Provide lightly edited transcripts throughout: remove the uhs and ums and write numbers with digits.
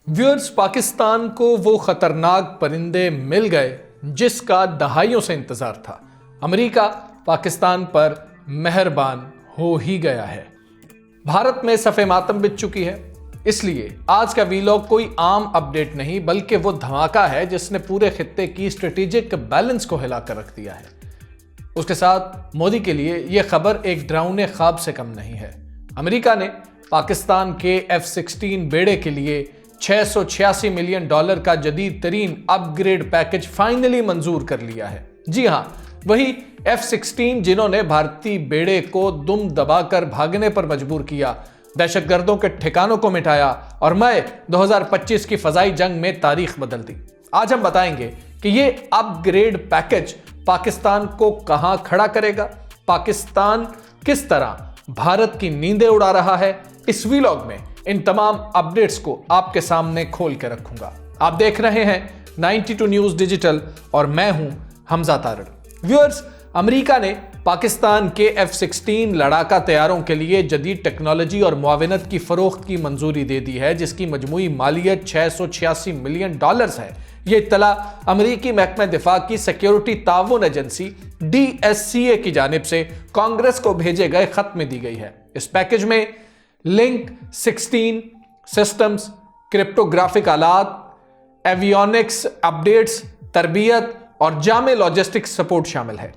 Viewers, Pakistan کو وہ خطرناک پرندے مل گئے جس کا دہائیوں سے انتظار تھا۔ امریکہ پاکستان پر مہربان ہو ہی گیا ہے۔ بھارت میں صف ماتم بچ چکی ہے، اس لیے آج کا ویلاگ کوئی عام اپڈیٹ نہیں بلکہ وہ دھماکہ ہے جس نے پورے خطے کی اسٹریٹجک بیلنس کو ہلا کر رکھ دیا ہے۔ اس کے ساتھ مودی کے لیے یہ خبر ایک ڈراؤنے خواب سے کم نہیں ہے۔ امریکہ نے پاکستان کے F-16 بیڑے کے لیے $686 ملین کا جدید ترین اپ گریڈ پیکج فائنلی منظور کر لیا ہے۔ جی ہاں، وہی F-16 جنہوں نے بھارتی بیڑے کو دم دبا کر بھاگنے پر مجبور کیا، دہشت گردوں کے ٹھکانوں کو مٹایا اور مئی 2025 کی فضائی جنگ میں تاریخ بدل دی۔ آج ہم بتائیں گے کہ یہ اپ گریڈ پیکج پاکستان کو کہاں کھڑا کرے گا، پاکستان کس طرح بھارت کی نیندیں اڑا رہا ہے۔ اس ویلاگ میں ان تمام اپڈیٹس کو آپ کے سامنے کھول کے رکھوں گا۔ آپ دیکھ رہے ہیں 92 نیوز ڈیجیٹل اور میں ہوں حمزہ تارڑ۔ ویورز، امریکہ نے پاکستان کے F-16 لڑاکا طیاروں کے لیے جدید ٹیکنالوجی اور معاونت کی فروخت کی منظوری دے دی ہے، جس کی مجموعی مالیت $686 ملین ہے۔ یہ اطلاع امریکی محکمہ دفاع کی سیکیورٹی تعاون ایجنسی DSCA کی جانب سے کانگریس کو بھیجے گئے خط میں دی گئی ہے۔ اس پیکج میں لنک 16 سسٹمز، کرپٹوگرافک آلات، ایویونکس اپڈیٹس، تربیت اور جامع لاجسٹک سپورٹ شامل ہے۔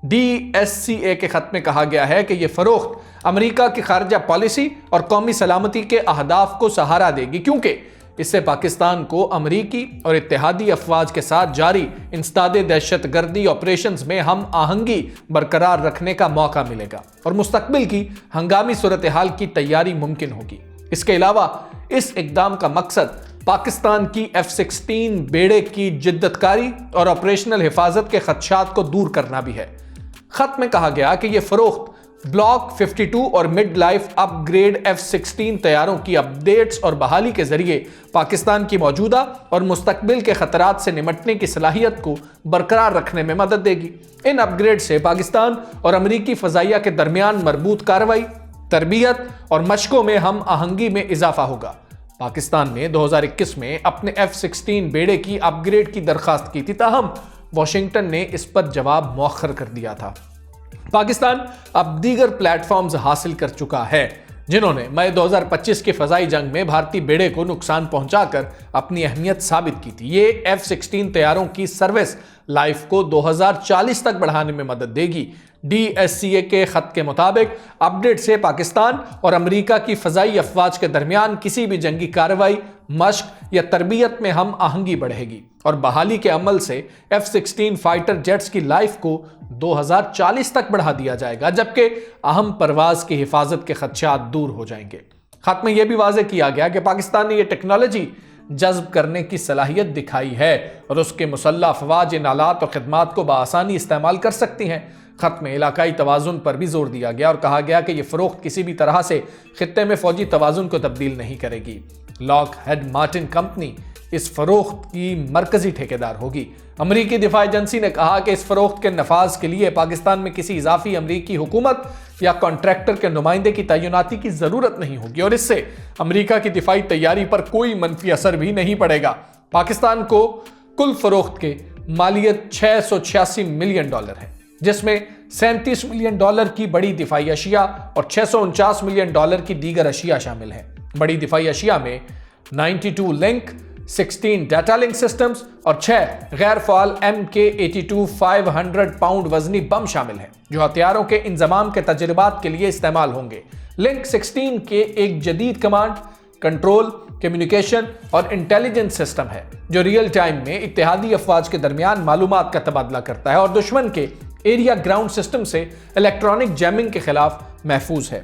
DSCA کے خط میں کہا گیا ہے کہ یہ فروخت امریکہ کی خارجہ پالیسی اور قومی سلامتی کے اہداف کو سہارا دے گی، کیونکہ اس سے پاکستان کو امریکی اور اتحادی افواج کے ساتھ جاری انسداد دہشت گردی آپریشنز میں ہم آہنگی برقرار رکھنے کا موقع ملے گا اور مستقبل کی ہنگامی صورتحال کی تیاری ممکن ہوگی۔ اس کے علاوہ اس اقدام کا مقصد پاکستان کی F-16 بیڑے کی جدت کاری اور آپریشنل حفاظت کے خدشات کو دور کرنا بھی ہے۔ خط میں کہا گیا کہ یہ فروخت بلاک 52 اور مڈ لائف اپ گریڈ F-16 طیاروں کی اپڈیٹس اور بحالی کے ذریعے پاکستان کی موجودہ اور مستقبل کے خطرات سے نمٹنے کی صلاحیت کو برقرار رکھنے میں مدد دے گی۔ ان اپ گریڈ سے پاکستان اور امریکی فضائیہ کے درمیان مربوط کارروائی، تربیت اور مشقوں میں ہم آہنگی میں اضافہ ہوگا۔ پاکستان نے 2021 میں اپنے F-16 بیڑے کی اپ گریڈ کی درخواست کی تھی، تاہم واشنگٹن نے اس پر جواب مؤخر کر دیا تھا۔ پاکستان اب دیگر پلیٹ فارمز حاصل کر چکا ہے جنہوں نے مئی 2025 کی فضائی جنگ میں بھارتی بیڑے کو نقصان پہنچا کر اپنی اہمیت ثابت کی تھی۔ یہ F-16 طیاروں کی سروس لائف کو 2040 تک بڑھانے میں مدد دے گی۔ DSCA کے خط کے مطابق اپڈیٹ سے پاکستان اور امریکہ کی فضائی افواج کے درمیان کسی بھی جنگی کارروائی، مشق یا تربیت میں ہم آہنگی بڑھے گی اور بحالی کے عمل سے F-16 فائٹر جیٹس کی لائف کو 2040 تک بڑھا دیا جائے گا، جبکہ اہم پرواز کی حفاظت کے خدشات دور ہو جائیں گے۔ خط میں یہ بھی واضح کیا گیا کہ پاکستان نے یہ ٹیکنالوجی جذب کرنے کی صلاحیت دکھائی ہے اور اس کے مسلح افواج ان آلات اور خدمات کو بآسانی استعمال کر سکتی ہیں۔ خط میں علاقائی توازن پر بھی زور دیا گیا اور کہا گیا کہ یہ فروخت کسی بھی طرح سے خطے میں فوجی توازن کو تبدیل نہیں کرے گی۔ لاک ہیڈ مارٹن کمپنی اس فروخت کی مرکزی ٹھیکیدار ہوگی۔ امریکی دفاع ایجنسی نے کہا کہ اس فروخت کے نفاذ کے لیے پاکستان میں کسی اضافی امریکی حکومت یا کانٹریکٹر کے نمائندے کی تعیناتی کی ضرورت نہیں ہوگی اور اس سے امریکہ کی دفاعی تیاری پر کوئی منفی اثر بھی نہیں پڑے گا۔ پاکستان کو کل فروخت کے مالیت $686 ملین ہے، جس میں $37 ملین کی بڑی دفاعی اشیاء اور $649 ملین کی دیگر اشیاء شامل ہیں۔ بڑی دفاعی اشیاء میں 92 لنک، 16 ڈیٹا لنک سسٹمز اور 6 غیر فعال MK-82 500 پاؤنڈ وزنی بم شامل ہیں، جو ہتھیاروں کے انضمام کے تجربات کے لیے استعمال ہوں گے۔ لنک 16 کے ایک جدید کمانڈ، کنٹرول، کمیونیکیشن اور انٹیلیجنس سسٹم ہے، جو ریئل ٹائم میں اتحادی افواج کے درمیان معلومات کا تبادلہ کرتا ہے اور دشمن کے ایریا گراؤنڈ سسٹم سے الیکٹرانک جیمنگ کے خلاف محفوظ ہے۔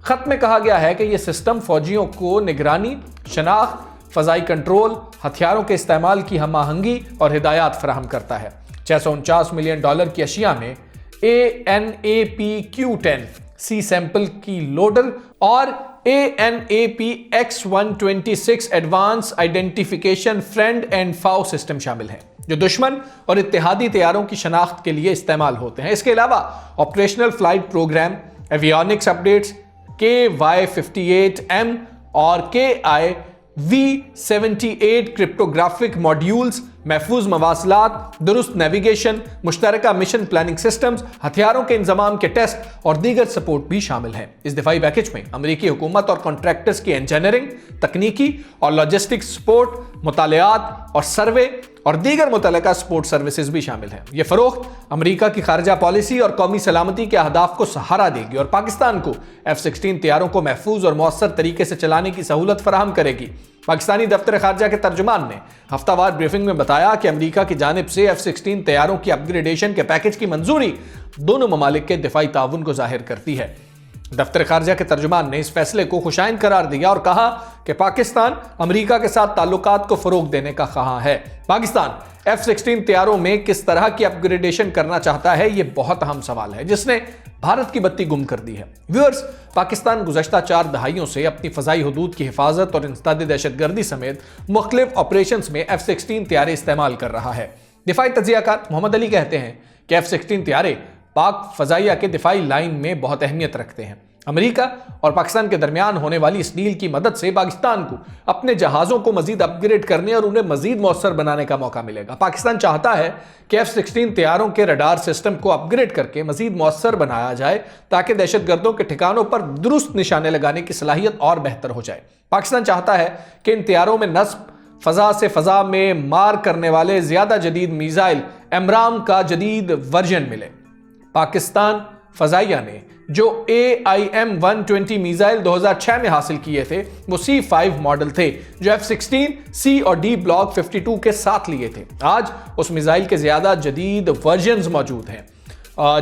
خط میں کہا گیا ہے کہ یہ سسٹم فوجیوں کو نگرانی، شناخت، فضائی کنٹرول، ہتھیاروں کے استعمال کی ہم آہنگی اور ہدایات فراہم کرتا ہے۔ $649 ملین کی اشیاء میں ANAPQ-10 سی سیمپل کی لوڈر اور ANAP-X126 advance identification friend and foe system شامل ہیں، جو دشمن اور اتحادی طیاروں کی شناخت کے لیے استعمال ہوتے ہیں۔ اس کے علاوہ operational flight programme, avionics updates, KY-58M اور KI V78 क्रिप्टोग्राफिक मॉड्यूल्स, महफूज मवासलात, दुरुस्त नेविगेशन, मुश्तरका मिशन प्लानिंग सिस्टम्स, हथियारों के इंतजाम के टेस्ट और दीगर सपोर्ट भी शामिल हैं। इस दिफाई पैकेज में अमेरिकी हुकूमत और कॉन्ट्रैक्टर्स की इंजीनियरिंग, तकनीकी और लॉजिस्टिक सपोर्ट, मुतालियात और सर्वे और दीगर मुतल्लिका सपोर्ट सर्विसेज भी शामिल हैं। यह फरोख्त अमेरिका की खारजा पॉलिसी और कौमी सलामती के अहदाफ को सहारा देगी और पाकिस्तान को F-16 तैयारों को महफूज और मौसर तरीके से चलाने की सहूलत फराहम करेगी। पाकिस्तानी दफ्तर खारजा के तर्जुमान ने हफ्तावार ब्रीफिंग में बताया कि अमेरिका की जानिब से F-16 तैयारों की अपग्रेडेशन के पैकेज की मंजूरी दोनों ममालिक के दिफाई ताउन को जाहिर करती है। दफ्तर खारजा के तर्जुमान ने इस फैसले को खुशाइन करार दिया और कहा कि पाकिस्तान अमेरिका के साथ ताल्लुकात को फरोग देने का ख्वाह है। पाकिस्तान F-16 तैयारों में किस तरह की अपग्रेडेशन करना चाहता है, यह बहुत अहम सवाल है जिसने भारत की बत्ती गुम कर दी है। व्यूअर्स, पाकिस्तान गुज़श्ता 4 दहाइयों से अपनी फ़ज़ाई हुदूद की हिफाजत और इंसदाद दहशतगर्दी समेत मुख्तलिफ ऑपरेशंस में F-16 तैयारे इस्तेमाल कर रहा है। दिफाई तज्ज़ियाकार मोहम्मद अली कहते हैं कि F-16 तैयारे पाक फ़ज़ाइया के दिफाई लाइन में बहुत अहमियत रखते हैं। अमेरिका और पाकिस्तान के दरमियान होने वाली इस डील की मदद से पाकिस्तान को अपने जहाज़ों को मजीद अपग्रेड करने और उन्हें मजीद मौसर बनाने का मौका मिलेगा। पाकिस्तान चाहता है कि F-16 तैयारों के रडार सिस्टम को अपग्रेड करके मजीद मौसर बनाया जाए ताकि दहशतगर्दों के ठिकानों पर दुरुस्त निशाने लगाने की सलाहियत और बेहतर हो जाए। पाकिस्तान चाहता है कि इन तैयारों में नस्ब फ़ज़ा से फ़ज़ा में मार करने वाले ज़्यादा जदीद मिसाइल एमराम का जदीद वर्जन मिले। पाकिस्तान फ़ज़ाइया ने जो AIM-120 मिसाइल 2006 में हासिल किए थे वो C5 मॉडल थे जो F-16 C और D ब्लॉक 52 के साथ लिए थे। आज उस मिसाइल के ज़्यादा जदीद वर्जन्स मौजूद हैं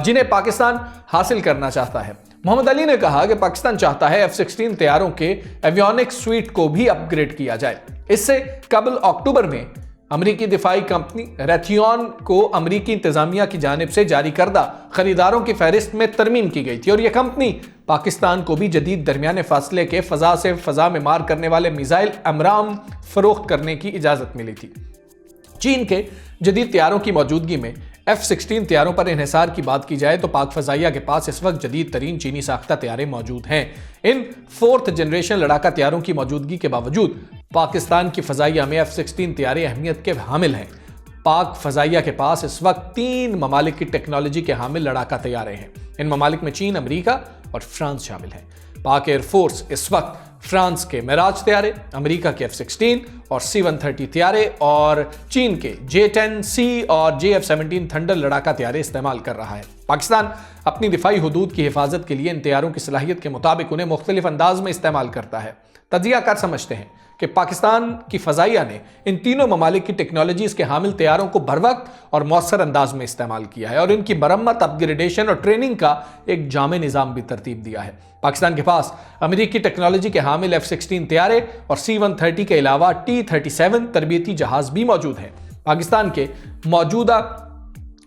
जिन्हें पाकिस्तान हासिल करना चाहता है। मोहम्मद अली ने कहा कि पाकिस्तान चाहता है F-16 तैयारों के एवियोनिक्स स्वीट को भी अपग्रेड किया जाए। इससे कबल अक्टूबर में अमरीकी दिफाई कंपनी रैथियन को अमरीकी इंतजामिया की जानिब से जारी करदा खरीदारों की फहरिस्त में तरमीम की गई थी और यह कंपनी पाकिस्तान को भी जदीद दरमियाने फासले के फ़ज़ा से फ़ज़ा में मार करने वाले मिसाइल एमराम फरोख्त करने की इजाज़त मिली थी। चीन के जदीद तैयारों की मौजूदगी में F-16 तैयारों पर इन्हिसार की बात की जाए तो पाक फ़ज़ाइया के पास इस वक्त जदीद तरीन चीनी साख्ता तैयारे मौजूद हैं। इन 4th जनरेशन लड़ाका तैयारों की मौजूदगी के बावजूद पाकिस्तान की फ़ज़ाइया में F-16 तैयारे अहमियत के हामिल हैं। पाक फ़ज़ाइया के पास इस वक्त 3 ममालिक की टेक्नोलॉजी के हामिल लड़ाका तैयारे हैं। इन ममालिक में चीन, अमरीका और फ्रांस शामिल हैं। पाक एयरफोर्स इस वक्त फ्रांस के मिराज तैयारे, अमेरिका के F-16 और C-130 तैयारे और चीन के J-10C और JF-17 थंडर लड़ाका तैयारे इस्तेमाल कर रहा है। पाकिस्तान अपनी दिफाई हुदूद की हिफाजत के लिए इन तैयारों की सलाहियत के मुताबिक उन्हें मुख्तलिफ अंदाज में इस्तेमाल करता है। तज्ज़ियाकार समझते हैं कि पाकिस्तान की फ़ज़ाइया ने इन तीनों ममालिक की टेक्नोलॉजीज़ के हामिल तैयारों को बरवक्त और मौसर अंदाज में इस्तेमाल किया है और इनकी मरम्मत, अपग्रेडेशन और ट्रेनिंग का एक जामे निज़ाम भी तरतीब दिया है। पाकिस्तान के पास अमेरिकी टेक्नोलॉजी के हामिल F-16 तैयारे और C-130 के अलावा T-37 तरबियती जहाज़ भी मौजूद हैं। पाकिस्तान के मौजूदा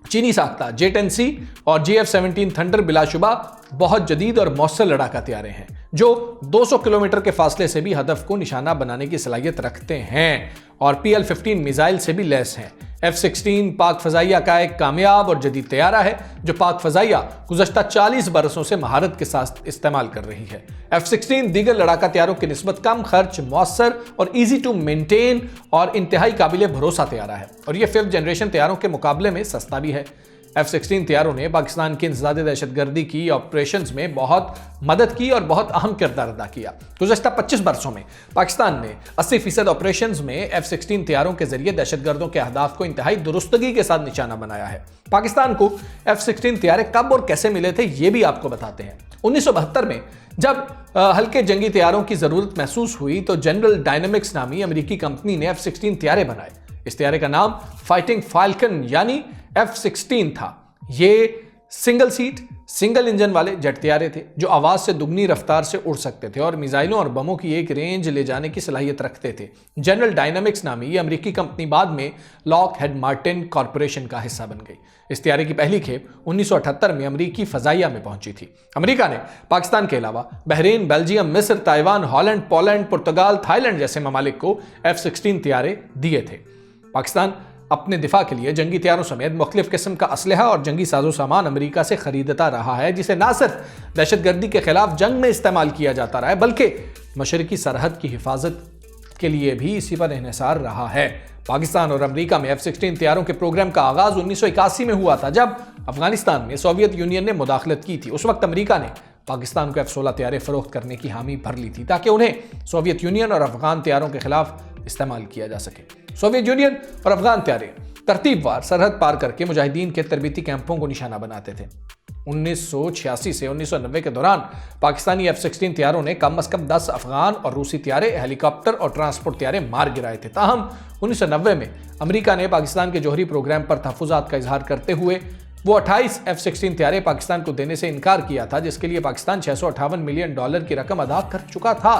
चीनी साख्ता J-10C और JF-17 थंडर बिलाशुबा बहुत जदीद और मौसर लड़ाका तैयारे हैं जो 200 किलोमीटर के फासले से भी हदफ को निशाना बनाने की सलाहियत रखते हैं और PL-15 मिसाइल से भी लैस हैं। F-16 पाक फ़ज़ाइया का एक कामयाब और जदीद तैयारा है जो पाक फ़ज़ाइया गुज़श्ता 40 बरसों से महारत के साथ इस्तेमाल कर रही है। F-16 दीगर लड़ाका तैयारों की निस्बत कम खर्च, मौसर और ईजी टू मेंटेन और इंतहाई काबिल भरोसा तैयारा है और यह 5th जनरेशन तैयारों के मुकाबले में सस्ता भी है। F-16 तैयारों ने पाकिस्तान की इंसदाद दहशतगर्दी की ऑपरेशंस में बहुत मदद की और बहुत अहम किरदार अदा किया। गुज़श्ता 25 बरसों में पाकिस्तान ने 80% ऑपरेशंस में F-16 तैयारों के जरिए दहशतगर्दों के अहदाफ को इंतहाई दुरुस्तगी के साथ निशाना बनाया है। पाकिस्तान को F-16 तैयारे कब और कैसे मिले थे ये भी आपको बताते हैं। 1972 में जब हल्के जंगी तैयारों की ज़रूरत महसूस हुई तो जनरल डायनामिक्स नामी अमेरिकी कंपनी ने F-16 तैयारे बनाए। इस तैयारे का नाम फाइटिंग फाल्कन यानी F-16 था। ये सिंगल सीट, सिंगल इंजन वाले जेट तैयारे थे जो आवाज से दुगनी रफ्तार से उड़ सकते थे और मिसाइलों और बमों की एक रेंज ले जाने की सलाहियत रखते थे। जनरल डायनामिक्स नामी ये अमेरिकी कंपनी बाद में लॉकहेड मार्टिन कॉरपोरेशन का हिस्सा बन गई। इस तैयारे की पहली खेप 1978 में अमेरिकी फ़ज़ाइया में पहुंची थी। अमेरिका ने पाकिस्तान के अलावा बहरीन, बेल्जियम, मिस्र, ताइवान, हॉलैंड, पोलैंड, पुर्तगाल, थाईलैंड जैसे ममालिक को F-16 तैयारे दिए थे। पाकिस्तान अपने दिफा के लिए जंगी तैयारों समेत मुख्तलिफ किस्म का असलहा और जंगी साजो सामान अमेरिका से खरीदता रहा है जिसे न सिर्फ दहशतगर्दी के खिलाफ जंग में इस्तेमाल किया जाता रहा है बल्कि मशरकी सरहद की हिफाजत के लिए भी इसी पर इंहिसार रहा है। पाकिस्तान और अमेरिका में F-16 तैयारों के प्रोग्राम का आगाज 1981 में हुआ था, जब अफगानिस्तान में सोवियत यूनियन ने मुदाखलत की थी। उस वक्त अमेरिका ने पाकिस्तान को F-16 तैयारे फरोख्त करने की हामी भर ली थी ताकि उन्हें सोवियत यूनियन और अफगान तैयारों के खिलाफ इस्तेमाल किया जा सके। सोवियत यूनियन और अफगान तैयारे तरतीबवार सरहद पार करके मुजाहिदीन के तरबीती कैंपों को निशाना बनाते थे। 1986 से 1990 के दौरान पाकिस्तानी F-16 तैयारों ने कम से कम 10 अफगान और रूसी तैयारे, हेलीकॉप्टर और ट्रांसपोर्ट तैयारे मार गिराए थे। ताहम 1990 में अमेरिका ने पाकिस्तान के जौहरी प्रोग्राम पर तहफ़्फ़ुज़ात का इजहार करते हुए वो 28 F-16 तैयारे पाकिस्तान को देने से इनकार किया था, जिसके लिए पाकिस्तान $658 मिलियन की रकम अदा कर चुका था।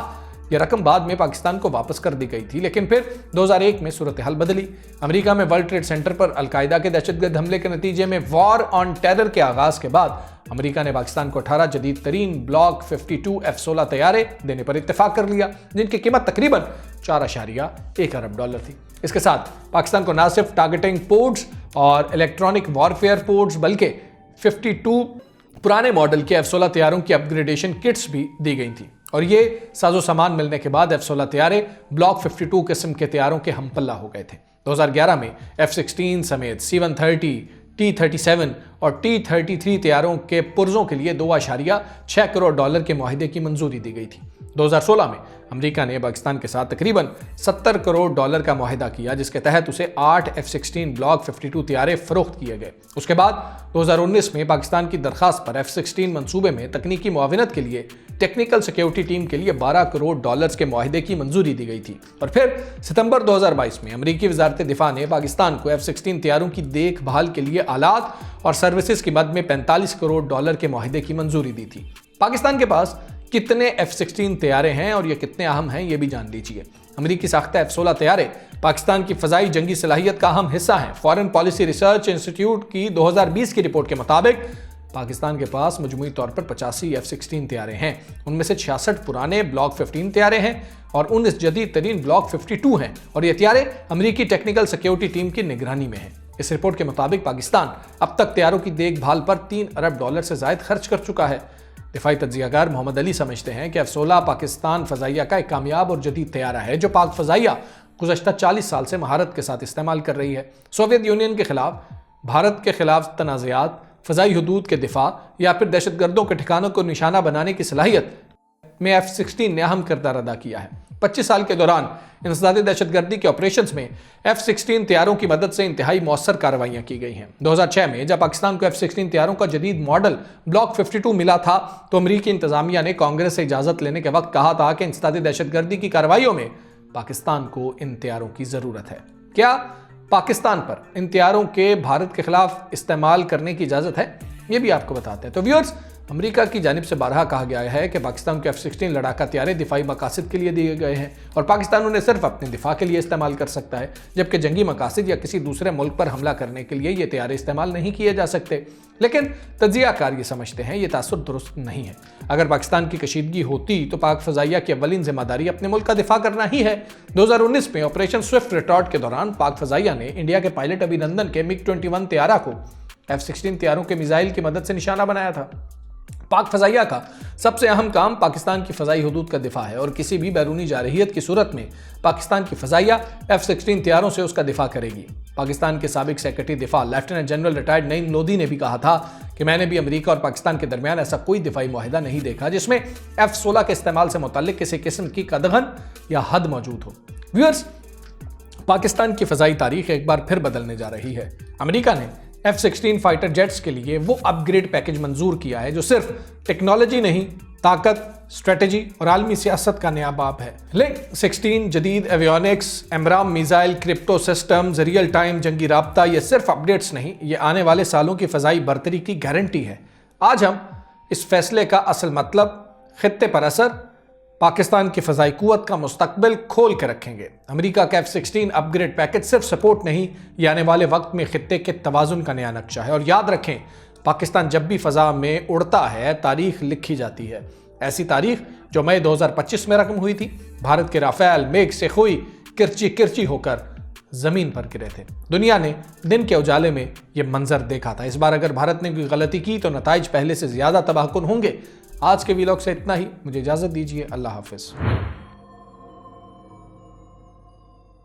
यह रकम बाद में पाकिस्तान को वापस कर दी गई थी, लेकिन फिर 2001 में सूरत हाल बदली। अमेरिका में वर्ल्ड ट्रेड सेंटर पर अलकायदा के दहशतगर्द हमले के नतीजे में वॉर ऑन टेरर के आगाज के बाद अमेरिका ने पाकिस्तान को 18 जदीद तरीन ब्लॉक 52 F-16 तैयारे देने पर इत्तेफाक कर लिया, जिनकी कीमत तकरीबन $4.1 अरब थी। इसके साथ पाकिस्तान को न सिर्फ टारगेटिंग पोड्स और इलेक्ट्रॉनिक वॉरफेयर पोड्स बल्कि 52 पुराने मॉडल के F-16 तैयारों की अपग्रेडेशन किट्स भी दी गई थी, और ये साजो सामान मिलने के बाद F-16 तैयारे ब्लॉक 52 किस्म के तैयारों के हमपल्ला हो गए थे। 2011 में F-16 समेत C-130, T-37 और T-33 तैयारों के पुर्जों के लिए $2.6 करोड़ के मुआहिदे की मंजूरी दी गई थी। 2016 में अमेरिका ने पाकिस्तान के साथ तकरीबन $70 करोड़ का मुआहिदा किया, जिसके तहत उसे 8 F-16 ब्लॉक 52 तैयारे फरोख्त किए गए। उसके बाद 2019 में पाकिस्तान की दरखास्त पर F-16 मंसूबे में तकनीकी मुआविनत के लिए टेक्निकल सिक्योरिटी टीम के लिए $12 करोड़ के मुआहिदे की मंजूरी दी गई थी। और फिर सितंबर 2022 में अमेरिकी वजारत दिफा ने पाकिस्तान को F-16 तैयारों की देखभाल के लिए आलात और सर्विसेज की मद में $45 करोड़ के मुआहिदे की मंजूरी दी थी। पाकिस्तान के पास कितने F-16 तैयारे हैं और ये कितने अहम हैं, ये भी जान लीजिए। अमेरिकी साख्ता F-16 तैयारे पाकिस्तान की फ़ज़ाई जंगी सलाहियत का अहम हिस्सा हैं। फॉरेन पॉलिसी रिसर्च इंस्टीट्यूट की 2020 की रिपोर्ट के मुताबिक पाकिस्तान के पास मजमूई तौर पर 85 F-16 तैयारे हैं। उनमें से 66 पुराने ब्लॉक 15 तैयारे हैं और 19 जदीद तरीन ब्लॉक 52 हैं, और ये तैयारे अमेरिकी टेक्निकल सिक्योरिटी टीम की निगरानी में हैं। इस रिपोर्ट के मुताबिक पाकिस्तान अब तक तैयारों की देखभाल पर $3 अरब से ज़ायद खर्च कर चुका है। दिफाई तज्ज़ियाकार मोहम्मद अली समझते हैं कि F-16 पाकिस्तान फ़ज़ाइया का एक कामयाब और जदीद तैयारा है जो पाक फ़ज़ाइया गुज़श्ता 40 साल से महारत के साथ इस्तेमाल कर रही है। सोवियत यूनियन के खिलाफ, भारत के खिलाफ तनाज़ात, फ़ज़ाई हदूद के दिफा या फिर दहशतगर्दों के ठिकानों को निशाना बनाने की सलाहियत में F-16 ने अहम किरदार अदा किया है। 25 साल के दौरान इंसदादी दहशतगर्दी के ऑपरेशंस में F-16 तैयारों की मदद से इंतहाई मौसर कार्रवाइयाँ की गई हैं। 2006 में जब पाकिस्तान को F-16 तैयारों का जदीद मॉडल ब्लॉक 52 मिला था, तो अमरीकी इंतजामिया ने कांग्रेस से इजाज़त लेने के वक्त कहा था कि इंसदादी दहशतगर्दी की कार्रवाइयों में पाकिस्तान को इन तैयारों की ज़रूरत है। क्या पाकिस्तान पर इन तैयारों के भारत के खिलाफ इस्तेमाल करने की इजाज़त है? ये भी आपको बताते हैं। तो व्यूअर्स, अमेरिका की जानिब से बारहा कहा गया है कि पाकिस्तान को F-16 लड़ाका तैयारे दिफाई मकासद के लिए दिए गए हैं और पाकिस्तान उन्हें सिर्फ अपने दिफा के लिए इस्तेमाल कर सकता है, जबकि जंगी मकासद या किसी दूसरे मुल्क पर हमला करने के लिए ये तैयारे इस्तेमाल नहीं किए जा सकते। लेकिन तज्ज़ियाकार ये समझते हैं ये तासुर दुरुस्त नहीं है। अगर पाकिस्तान की कशीदगी होती तो पाक फ़ज़ाइया की अव्वलीन जिम्मेदारी अपने मुल्क का दिफा करना ही है। 2019 में ऑपरेशन स्विफ्ट रिटॉर्ट के दौरान पाक फ़ज़ाइया ने इंडिया के पायलट अभिनंदन के MiG-21 तैयारा को F-16 तैयारों के मिसाइल की मदद से निशाना बनाया था। पाक फ़ज़ाइया का सबसे अहम काम पाकिस्तान की फ़ज़ाई हदूद का दिफा है और किसी भी बैरूनी जारहियत की सूरत में पाकिस्तान की फ़ज़ाइया F-16 तैयारों से उसका दिफा करेगी। पाकिस्तान के साबिक सेक्रेटरी दिफा lieutenant general retired Naeem Lodhi ने भी कहा था कि मैंने भी अमेरिका और पाकिस्तान के दरमियान ऐसा कोई दिफाई मुआहिदा नहीं देखा जिसमें F-16 के इस्तेमाल से मुतल्लिक किसी किस्म की कदगन या हद मौजूद हो। व्यूअर्स, पाकिस्तान की फ़ज़ाई तारीख एक बार फिर बदलने जा रही है। अमेरिका ने F-16 फाइटर जेट्स के लिए वो अपग्रेड पैकेज मंजूर किया है जो सिर्फ टेक्नोलॉजी नहीं, ताकत, स्ट्रेटजी और आलमी सियासत का नया बाब है। लिंक 16 जदीद avionics, AMRAAM missile, crypto systems, real time जंगी राब्ता, ये सिर्फ अपडेट्स नहीं, ये आने वाले सालों की फ़ज़ाई बरतरी की गारंटी है। आज हम इस फैसले का असल मतलब, खित्ते पर असर, पाकिस्तान की फ़ज़ाई क़ुव्वत का मुस्तकबिल खोल कर रखेंगे। अमेरिका का F-16 अपग्रेड पैकेज सिर्फ सपोर्ट नहीं, ये आने वाले वक्त में खित्ते के तवाज़ुन का नया नक्शा है। और याद रखें, पाकिस्तान जब भी फ़ज़ा में उड़ता है तारीख लिखी जाती है। ऐसी तारीख जो मई 2025 में रकम हुई थी। भारत के राफेल, मेघ से हुई किरची किरची होकर ज़मीन पर गिरे थे। दुनिया ने दिन के उजाले में ये मंजर देखा था। इस बार अगर भारत ने कोई गलती की तो नताइज पहले से ज़्यादा तबाहकुन होंगे। आज के वीलॉग से इतना ही, मुझे इजाज़त दीजिए। अल्लाह हाफ़िज़।